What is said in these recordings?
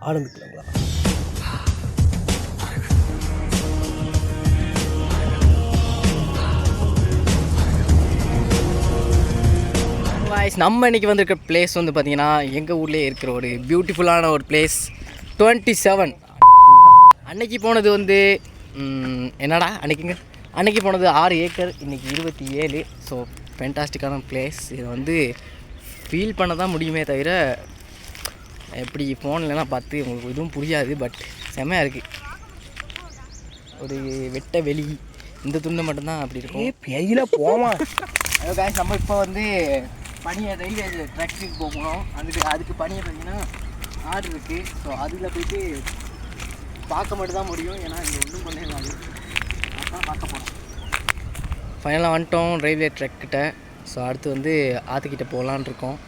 ஆரம்பிக்கலாங்களா? நம்ம இன்றைக்கி வந்திருக்கிற பிளேஸ் வந்து பார்த்திங்கன்னா எங்கள் ஊர்லேயே இருக்கிற ஒரு பியூட்டிஃபுல்லான ஒரு பிளேஸ் 27. அன்னைக்கு போனது வந்து என்னடா அன்னைக்கு போனது 6 ஏக்கர், இன்றைக்கி 27. ஸோ ஃபேண்டாஸ்டிக்கான பிளேஸ். இதை வந்து ஃபீல் பண்ண தான் முடியுமே தவிர எப்படி ஃபோன்லலாம் பார்த்து உங்களுக்கு எதுவும் புரியாது. பட் செம்மையாக இருக்குது. ஒரு வெட்ட வெளி இந்த துண்டை மட்டும்தான் அப்படி இருக்கும். பெயில போவான். நம்ம இப்போ வந்து பனியை ரயில்வே ட்ராக்குக்கு போகணும். அதுக்கு பனியை பார்த்தீங்கன்னா ஆர்டர் இருக்குது. ஸோ அதில் போய்ட்டு பார்க்க மட்டும் தான் முடியும். ஏன்னா இங்கே ஒன்றும் பண்ணிடலாம். அதான் பார்க்க போகிறோம். ஃபைனலாக வந்துட்டோம் ரயில்வே ட்ராக்கிட்ட. ஸோ அடுத்து வந்து ஆற்றுக்கிட்ட போகலான் இருக்கோம்.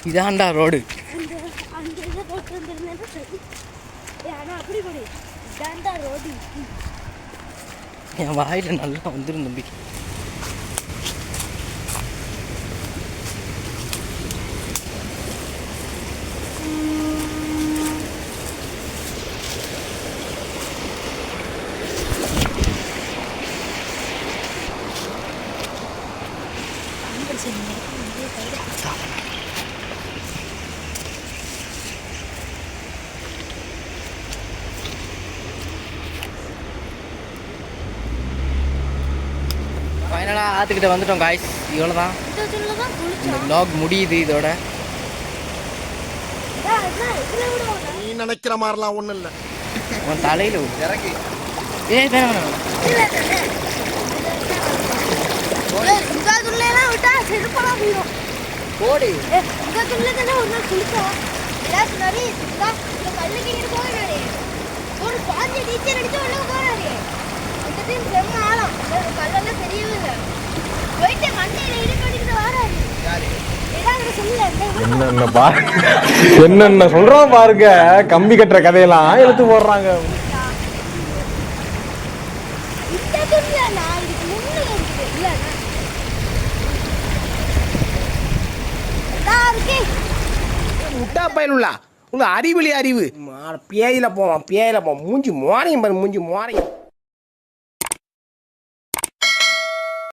இதாண்டா ரோடு. என் வாயில் நல்லா வந்துடும் தம்பி. ஃபைனலாக ஆற்றுக்கிட்ட வந்துட்டோம் காய்ஸ். இவ்வளோ தான் இந்த vlog முடியுது இதோட. நீ நினைக்கிற மாதிரிலாம் ஒன்றும் இல்லை. உன் தலையில் இறக்கி போடி என்னென்ன சொல்றோம் பாருங்க. கம்பி கட்டுற கதையெல்லாம் எடுத்து போடுறாங்க. முட்டா பயனுள்ளா உங்க அறிவிலி அறிவு. பேயில போவான் மூஞ்சி மோரையும் பாரு, மூஞ்சி மோரையும்.